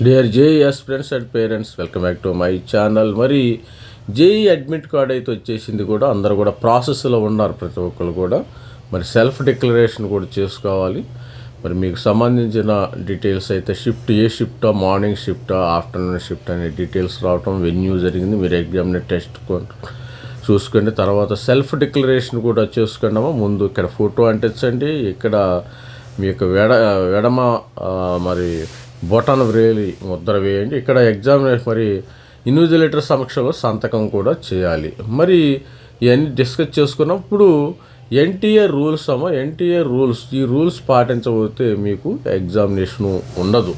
Dear JEE aspirants and parents, welcome back to my channel. మరి JEE admit card అయితే వచ్చేసింది కూడా, అందరూ కూడా ప్రాసెస్లో ఉన్నారు ప్రతి ఒక్కరు కూడా. మరి సెల్ఫ్ డిక్లరేషన్ కూడా చేసుకోవాలి. మరి మీకు సంబంధించిన డీటెయిల్స్ అయితే ఏ షిఫ్టా, మార్నింగ్ షిఫ్టా, ఆఫ్టర్నూన్ షిఫ్ట్ అనే డీటెయిల్స్ రావటం, వెన్యూ జరిగింది, మీరు ఎగ్జామ్ని టెస్ట్ చూసుకోండి. తర్వాత సెల్ఫ్ డిక్లరేషన్ కూడా చేసుకున్నాము. ముందు ఇక్కడ ఫోటో అంటించండి, ఇక్కడ మీ యొక్క ఎడమ మరి బొటన్ వ్రేలి ముద్ర వేయండి. ఇక్కడ ఎగ్జామినేషన్ మరి ఇన్విజిలేటర్ సమక్షంలో సంతకం కూడా చేయాలి. మరి ఇవన్నీ డిస్కస్ చేసుకున్నప్పుడు ఎన్టీఏ రూల్స్ ఈ రూల్స్ పాటించబోతే మీకు ఎగ్జామినేషను ఉండదు.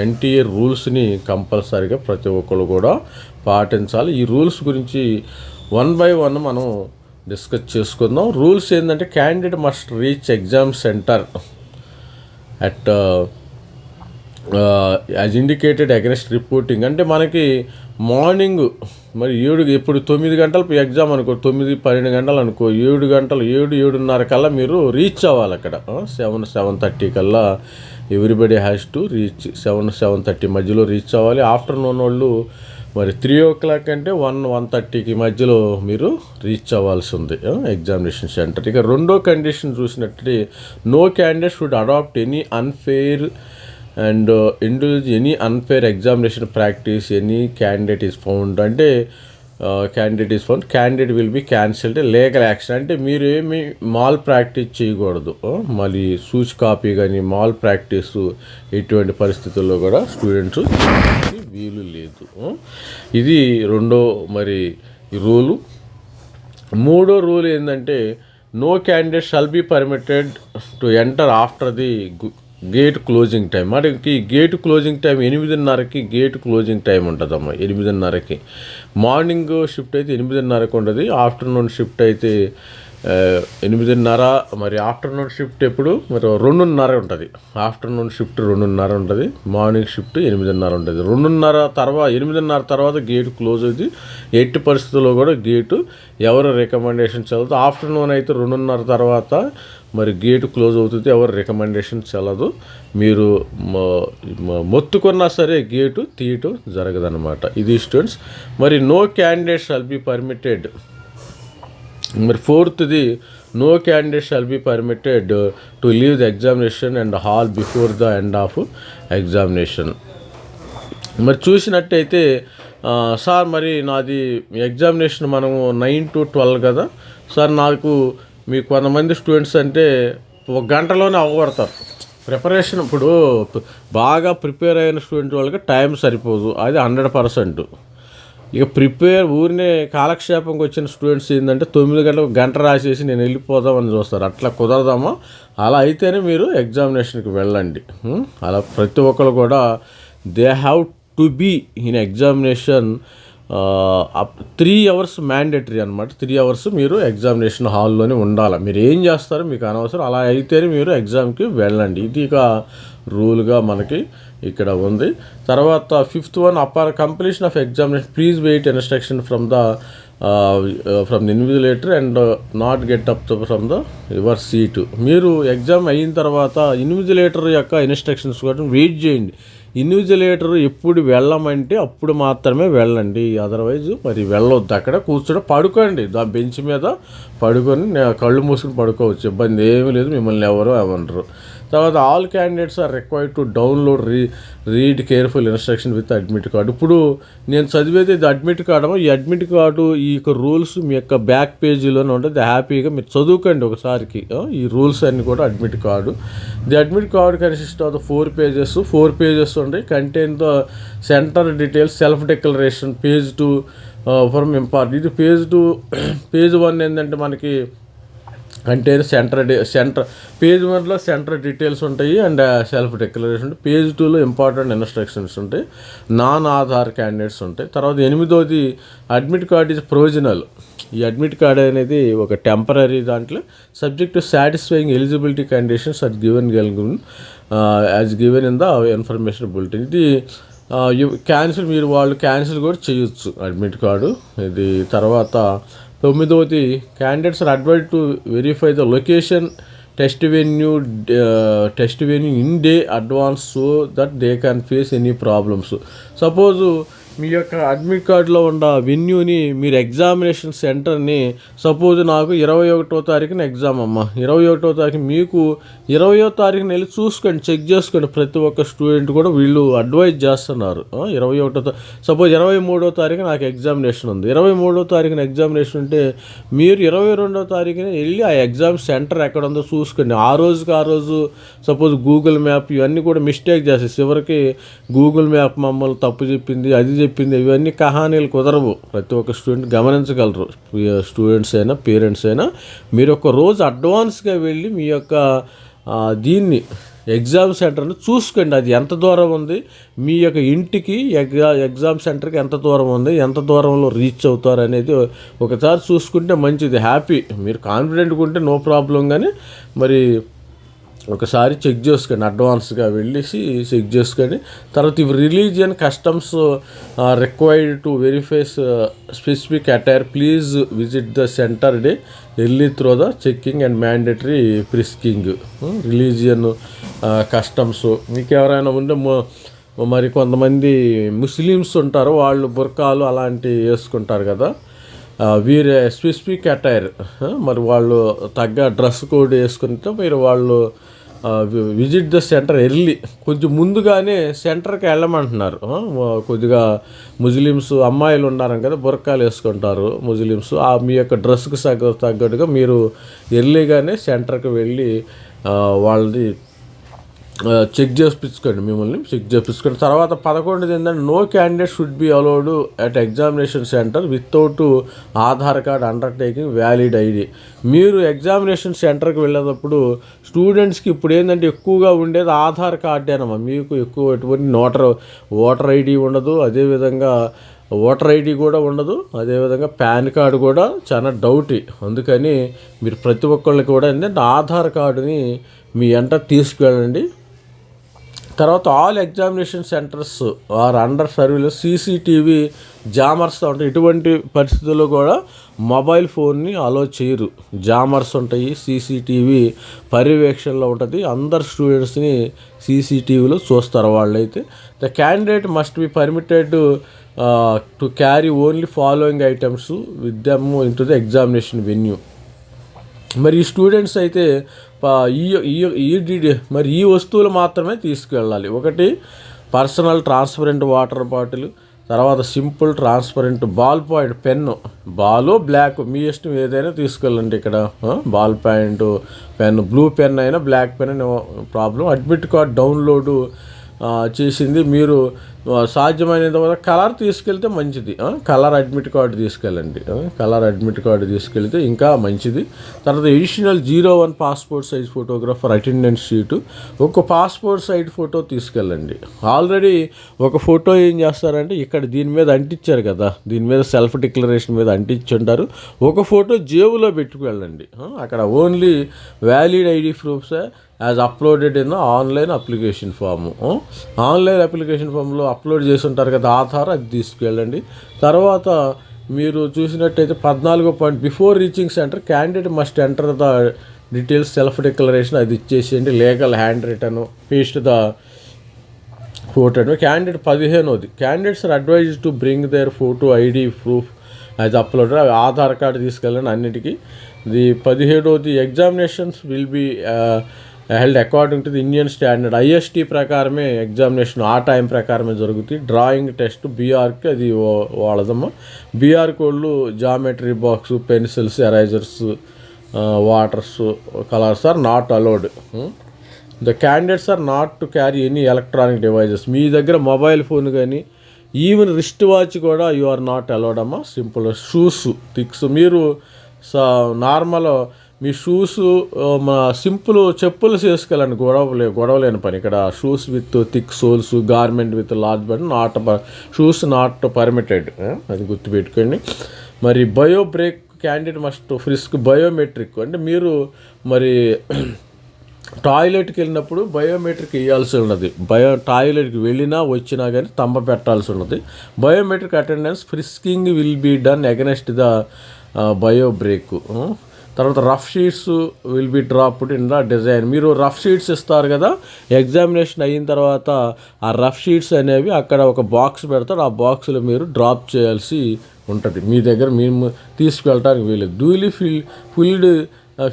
ఎన్టీఏ రూల్స్ని కంపల్సరీగా ప్రతి ఒక్కరు కూడా పాటించాలి. ఈ రూల్స్ గురించి 1 by 1 మనం డిస్కస్ చేసుకుందాం. రూల్స్ ఏంటంటే, candidate must reach exam centre at as indicated against reporting. అంటే మనకి మార్నింగ్ మరి 9 గంటలు ఎగ్జామ్ అనుకో, 9-12 గంటలు అనుకో, 7 గంటలు 7-7:30 కల్లా మీరు రీచ్ అవ్వాలి. అక్కడ 7-7:30 కల్లా ఎవ్రీబడి హ్యాస్ టు రీచ్. 7-7:30 మధ్యలో రీచ్ అవ్వాలి. ఆఫ్టర్నూన్ వాళ్ళు మరి 3 o'clock అంటే 1-1:30కి మధ్యలో మీరు రీచ్ అవ్వాల్సి ఉంది ఎగ్జామినేషన్ సెంటర్. ఇక రెండో కండిషన్ చూసినట్టు, no candidate should adopt any unfair and individual any unfair examination practice any candidate is found. అంటే candidate will be cancelled legal action. అంటే మీరు ఏమి మాల్ ప్రాక్టీస్ చేయకూడదు. మళ్ళీ సూచ్ కాపీ కానీ మాల్ ప్రాక్టీస్ ఎటువంటి పరిస్థితుల్లో కూడా స్టూడెంట్స్ వీలు లేదు. ఇది రెండో మరి రూలు. మూడో రూల్ ఏంటంటే, no candidate shall be permitted to enter after the gate closing time. మనకి గేట్ క్లోజింగ్ టైం 8:30కి గేట్ క్లోజింగ్ టైం ఉంటుందమ్మా. 8:30కి మార్నింగ్ షిఫ్ట్ అయితే 8:30కి ఉంటుంది. ఆఫ్టర్నూన్ షిఫ్ట్ అయితే 8:30. మరి ఆఫ్టర్నూన్ షిఫ్ట్ ఎప్పుడు మరి 2:30 ఉంటుంది. ఆఫ్టర్నూన్ షిఫ్ట్ 2:30 ఉంటుంది. మార్నింగ్ షిఫ్ట్ 8:30 ఉంటుంది. 8:30 తర్వాత గేట్ క్లోజ్ అవుతుంది. ఎట్టి పరిస్థితుల్లో కూడా గేటు ఎవరు రికమెండేషన్ చల్లదు. ఆఫ్టర్నూన్ అయితే 2:30 తర్వాత మరి గేటు క్లోజ్ అవుతుంది, ఎవరు రికమెండేషన్ చల్లదు. మీరు మొత్తుకున్నా సరే గేటు తీయటం జరగదన్నమాట. ఇది స్టూడెంట్స్. మరి no candidate shall be permitted. మరి ఫోర్త్ది, no candidate shall be permitted to leave the examination and hall before the end of examination. మరి చూసినట్టయితే, సార్ మరి నాది ఎగ్జామినేషన్ మనము 9 to 12 కదా సార్, నాకు మీ కొంతమంది స్టూడెంట్స్ అంటే 1 గంటలోనే అవ్వబడతారు ప్రిపరేషన్. ఇప్పుడు బాగా ప్రిపేర్ అయిన స్టూడెంట్ వాళ్ళకి టైం సరిపోదు, అది 100%. ఇక ఊరినే కాలక్షేపంకి వచ్చిన స్టూడెంట్స్ ఏంటంటే 9 గంటలకు గంట రాసేసి నేను వెళ్ళిపోదామని చూస్తారు. అట్లా కుదరదామా? అలా అయితేనే మీరు ఎగ్జామినేషన్కి వెళ్ళండి. అలా ప్రతి ఒక్కరు కూడా they have to be in examination 3 hours mandatory అనమాట. 3 hours మీరు ఎగ్జామినేషన్ హాల్లోనే ఉండాలి. మీరు ఏం చేస్తారో మీకు అనవసరం. అలా అయితేనే మీరు ఎగ్జామ్కి వెళ్ళండి. ఇది ఇక రూల్గా మనకి ఇక్కడ ఉంది. తర్వాత 5th one, upon completion of examination please wait instruction from the invigilator and not get up from the your seat. మీరు ఎగ్జామ్ అయిన తర్వాత ఇన్విజిలేటర్ యొక్క ఇన్స్ట్రక్షన్స్ కోసం వెయిట్ చేయండి. ఇన్విజిలేటర్ ఎప్పుడు వెళ్ళమంటే అప్పుడు మాత్రమే వెళ్ళండి, అదర్వైజ్ మరి వెళ్ళొద్దు. అక్కడ కూర్చొని పడుకోండి, బెంచ్ మీద పడుకొని కళ్ళు మూసుకొని పడుకోవచ్చు, ఇబ్బంది ఏమీ లేదు, మిమ్మల్ని ఎవరు ఏమనరు. తర్వాత all candidates are required to download read careful instruction with admit card. ఇప్పుడు నేను చదివేది ఇది అడ్మిట్ కార్డు. ఈ అడ్మిట్ కార్డు ఈ యొక్క రూల్స్ మీ యొక్క బ్యాక్ పేజీలోనే ఉంటుంది. హ్యాపీగా మీరు చదువుకోండి ఒకసారికి ఈ రూల్స్ అన్నీ కూడా. Admit card, the admit card consist of the 4 pages ఉంటాయి. Contain the centre details, self declaration, page 2 from important. ఇది పేజ్ 1 ఏంటంటే మనకి అంటే పేజ్ 1లో సెంటర్ డీటెయిల్స్ ఉంటాయి అండ్ సెల్ఫ్ డిక్లరేషన్ ఉంటాయి. పేజ్ 2లో ఇంపార్టెంట్ ఇన్స్ట్రక్షన్స్ ఉంటాయి, నాన్ ఆధార్ క్యాండిడేట్స్ ఉంటాయి. తర్వాత 8వది, అడ్మిట్ కార్డ్ ఈజ్ ప్రొవిజనల్. ఈ అడ్మిట్ కార్డ్ అనేది ఒక టెంపరీ దాంట్లో, subject to satisfying eligibility conditions at given as given in the information bulletin. ఇది వాళ్ళు క్యాన్సిల్ కూడా చేయొచ్చు అడ్మిట్ కార్డు ఇది. తర్వాత 9వది, candidates are advised to verify the location test venue in day advance so that they can face any problems. Suppose మీ యొక్క admit కార్డులో ఉన్న వెన్యూని మీరు ఎగ్జామినేషన్ సెంటర్ని సపోజ్ నాకు 21వ తారీఖున ఎగ్జామ్ అమ్మ, 21వ తారీఖు మీకు 20వ తారీఖున వెళ్ళి చూసుకోండి, చెక్ చేసుకోండి. ప్రతి ఒక్క స్టూడెంట్ కూడా వీళ్ళు అడ్వైజ్ చేస్తున్నారు. 21వ సపోజ్ 23వ తారీఖు నాకు ఎగ్జామినేషన్ ఉంది, 23వ తారీఖున ఎగ్జామినేషన్ ఉంటే మీరు 22వ తారీఖున వెళ్ళి ఆ ఎగ్జామ్ సెంటర్ ఎక్కడ ఉందో చూసుకోండి. ఆ రోజు సపోజ్ గూగుల్ మ్యాప్ ఇవన్నీ కూడా మిస్టేక్ చేస్తాయి. చివరికి గూగుల్ మ్యాప్ మమ్మల్ని తప్పు చెప్పింది, అది చెప్పింది, ఇవన్నీ కహానీలు కుదరవు. ప్రతి ఒక్క స్టూడెంట్ గమనించగలరు. స్టూడెంట్స్ అయినా పేరెంట్స్ అయినా మీరు ఒక రోజు అడ్వాన్స్గా వెళ్ళి మీ యొక్క దీన్ని ఎగ్జామ్ సెంటర్ని చూసుకోండి. అది ఎంత దూరం ఉంది, మీ యొక్క ఇంటికి ఎగ్జామ్ సెంటర్కి ఎంత దూరం ఉంది, ఎంత దూరంలో రీచ్ అవుతారు అనేది ఒకసారి చూసుకుంటే మంచిది. హ్యాపీ, మీరు కాన్ఫిడెంట్గా ఉంటే నో ప్రాబ్లం. కానీ మరి ఒకసారి చెక్ చేసుకోండి, అడ్వాన్స్గా వెళ్ళేసి చెక్ చేసుకోండి. తర్వాత ఇవి religion customs required to verify specific attire please visit the centre day early through the checking and mandatory frisking. Religion customs మీకు ఎవరైనా ఉంటే మరి కొంతమంది ముస్లిమ్స్ ఉంటారు, వాళ్ళు బుర్కాలు అలాంటివి వేసుకుంటారు కదా, వీరే స్పెసిఫిక్ అటైర్ మరి వాళ్ళు తగ్గ డ్రెస్ కోడ్ వేసుకుంటే మీరు వాళ్ళు విజిట్ ద సెంటర్ ఎర్లీ, కొంచెం ముందుగానే సెంటర్కి వెళ్ళమంటున్నారు. కొద్దిగా ముస్లిమ్స్ అమ్మాయిలు ఉన్నారు కదా, బుర్కాలు వేసుకుంటారు ముస్లిమ్స్, మీ యొక్క డ్రెస్కి తగ్గట్టుగా మీరు ఎర్లీగానే సెంటర్కి వెళ్ళి వాళ్ళది చెక్ చేయించుకోండి, మిమ్మల్ని చెక్ చేయించుకోండి. తర్వాత 11 ఏంటంటే no candidate should be allowed at examination centre without Aadhaar card undertaking valid ID. మీరు ఎగ్జామినేషన్ సెంటర్కి వెళ్ళేటప్పుడు స్టూడెంట్స్కి ఇప్పుడు ఏంటంటే ఎక్కువగా ఉండేది ఆధార్ కార్డేనమ్మా. మీకు ఎక్కువ ఎటువంటి ఓటర్ ఐడి ఉండదు, అదేవిధంగా ఓటర్ ఐడి కూడా ఉండదు, అదేవిధంగా పాన్ కార్డు కూడా చాలా డౌటీ. అందుకని మీరు ప్రతి ఒక్కళ్ళకి కూడా ఏంటంటే ఆధార్ కార్డుని మీ వెంట తీసుకువెళ్ళండి. తర్వాత all examination centres are under surveillance CCTV జామర్స్తో ఉంటాయి. ఇటువంటి పరిస్థితుల్లో కూడా మొబైల్ ఫోన్ని అలో చేయరు, జామర్స్ ఉంటాయి, సీసీటీవీ పర్యవేక్షణలో ఉంటుంది. అందరు స్టూడెంట్స్ని సీసీటీవీలో చూస్తారు వాళ్ళైతే. The candidate must be permitted to carry only following items with them in to the examination venue. మరి ఈ స్టూడెంట్స్ అయితే ఈ వస్తువులు మాత్రమే తీసుకువెళ్ళాలి. ఒకటి పర్సనల్ ట్రాన్స్పరెంట్ వాటర్ బాటిల్, తర్వాత simple transparent ball point pen, ball black మీ ఇష్టం ఏదైనా తీసుకెళ్ళండి. ఇక్కడ ball point pen, blue pen అయినా బ్లాక్ పెన్ అయినా ప్రాబ్లం. అడ్మిట్ కార్డ్ డౌన్లోడ్ చేసింది మీరు సాధ్యమైనంత వరకు కలర్ తీసుకెళ్తే మంచిది. కలర్ అడ్మిట్ కార్డు తీసుకెళ్ళండి, కలర్ అడ్మిట్ కార్డు తీసుకెళ్తే ఇంకా మంచిది. తర్వాత additional 01 passport size photographer attendance sheet, ఒక పాస్పోర్ట్ సైజ్ ఫోటో తీసుకెళ్ళండి. ఆల్రెడీ ఒక ఫోటో ఏం చేస్తారంటే ఇక్కడ దీని మీద అంటించారు కదా, దీని మీద సెల్ఫ్ డిక్లరేషన్ మీద అంటించుంటారు, ఒక ఫోటో జేబులో పెట్టుకువెళ్ళండి. అక్కడ only valid ID proofs as uploaded in online application form. Online application ఫామ్లో అప్లోడ్ చేసి ఉంటారు కదా ఆధార్, అది తీసుకెళ్ళండి. తర్వాత మీరు చూసినట్టయితే 14వ point before reaching centre candidate must enter the details self declaration, అది ఇచ్చేసేయండి. Legal hand return paste the photo. Candidate 15వది candidates are advise to bring their photo ID proof as uploaded, Aadhaar card తీసుకెళ్ళండి అన్నిటికీ. ది 17వది examinations will be held according to the Indian standard, IST ప్రకారమే examination ఆ time ప్రకారమే జరుగుతుంది. Drawing test బీఆర్కి అది వాళ్ళదమ్మా. బీఆర్ కోడ్లు geometry box, pencils, erasers, waters, colours are not allowed. The candidates are not to carry any electronic devices, మీ దగ్గర మొబైల్ ఫోన్ కానీ ఈవెన్ రిస్ట్ వాచ్ కూడా యు ఆర్ నాట్ అలౌడ్ అమ్మా. సింపుల్ షూస్ థిక్స్, మీరు నార్మల్ మీ shoes simple చెప్పులు చేసుకెళ్ళండి, గొడవలేని పని. ఇక్కడ shoes with thick souls, garment with large button shoes not permitted, అది గుర్తుపెట్టుకోండి. మరి bio break candidate must frisk biometric, అంటే మీరు మరి టాయిలెట్కి వెళ్ళినప్పుడు బయోమెట్రిక్ వేయాల్సి ఉన్నది. టాయిలెట్కి వెళ్ళినా వచ్చినా కానీ తంబ పెట్టాల్సి ఉన్నది. Biometric attendance frisking will be done against the bio break. తర్వాత rough sheets will be dropped in the design. మీరు రఫ్ షీట్స్ ఇస్తారు కదా, ఎగ్జామినేషన్ అయిన తర్వాత ఆ రఫ్ షీట్స్ అనేవి అక్కడ ఒక బాక్స్ పెడతారు, ఆ బాక్స్లో మీరు డ్రాప్ చేయాల్సి ఉంటుంది. మీ దగ్గర మేము తీసుకెళ్ళడానికి వీలేదు. Duly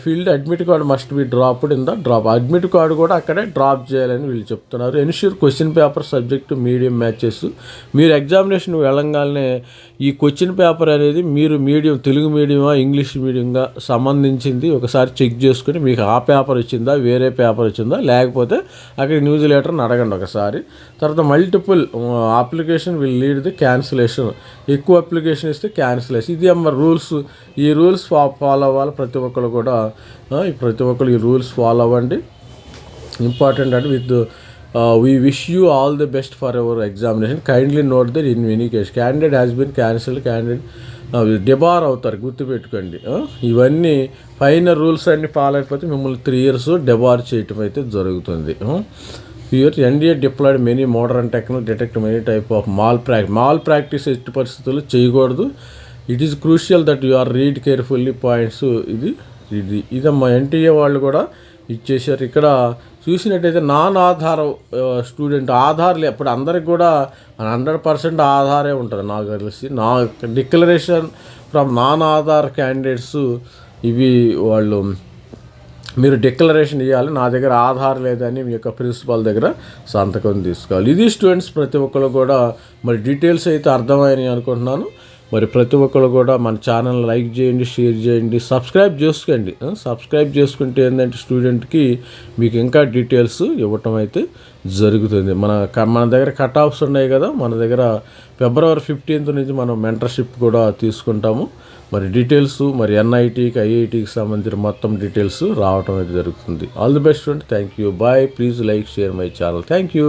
field admit card must be dropped in the drop. Admit card కూడా అక్కడే డ్రాప్ చేయాలని వీళ్ళు చెప్తున్నారు. Ensure question paper subject medium matches. మీరు ఎగ్జామినేషన్ వెళ్ళంగానే ఈ క్వశ్చన్ పేపర్ అనేది మీరు మీడియం, తెలుగు మీడియమా ఇంగ్లీష్ మీడియంగా సంబంధించింది ఒకసారి చెక్ చేసుకుని మీకు ఆ పేపర్ వచ్చిందా వేరే పేపర్ వచ్చిందా, లేకపోతే అక్కడ న్యూజిలేటర్ని అడగండి ఒకసారి. తర్వాత multiple application will lead the cancellation. ఎక్కువ అప్లికేషన్ ఇస్తే క్యాన్సిలేషన్. ఇది అమ్మ రూల్స్. ఈ రూల్స్ ఫాలో అవ్వాలి ప్రతి ఒక్కరు కూడా. ప్రతి ఒక్కరు ఈ రూల్స్ ఫాలో అవ్వండి. ఇంపార్టెంట్ అంటే with we wish you all the best for our examination. Kindly note that in any case candidate has been cancelled, candidate debar అవుతారు, గుర్తుపెట్టుకోండి. ఇవన్నీ పైన రూల్స్ అన్ని ఫాలో అయిపోతే మిమ్మల్ని 3 years డిబార్ చేయటం అయితే జరుగుతుంది. NDA deployed many modern technology detect many type of malpractice ఎట్టి పరిస్థితుల్లో చేయకూడదు. It is crucial that you are read carefully points. ఇదమ్మా ఎన్టీఏ వాళ్ళు కూడా ఇచ్చేసారు. ఇక్కడ చూసినట్టయితే నాన్ ఆధార్ స్టూడెంట్ ఆధార్లు ఎప్పుడు అందరికి కూడా 100% ఆధారే ఉంటుంది నాకు తెలిసి. Declaration from non Aadhaar candidates ఇవి వాళ్ళు మీరు డిక్లరేషన్ ఇవ్వాలి, నా దగ్గర ఆధార్ లేదని మీ యొక్క ప్రిన్సిపాల్ దగ్గర సంతకం తీసుకోవాలి. ఇది స్టూడెంట్స్ ప్రతి ఒక్కరు కూడా మరి డీటెయిల్స్ అయితే అర్థమైనాయి అనుకుంటున్నాను. మరి ప్రతి ఒక్కరు కూడా మన ఛానల్ లైక్ చేయండి, షేర్ చేయండి, సబ్స్క్రైబ్ చేసుకోండి. సబ్స్క్రైబ్ చేసుకుంటే ఏంటంటే స్టూడెంట్కి మీకు ఇంకా డీటెయిల్స్ ఇవ్వటం అయితే జరుగుతుంది. మన దగ్గర కట్ ఆఫ్స్ ఉన్నాయి కదా, మన దగ్గర February 15th నుంచి మనం మెంటర్షిప్ కూడా తీసుకుంటాము. మరి డీటెయిల్స్ మరి ఎన్ఐటీకి ఐఐటీకి సంబంధించిన మొత్తం డీటెయిల్స్ రావటం అయితే జరుగుతుంది. All the best friend. Thank you. Bye. Please like share my channel. Thank you.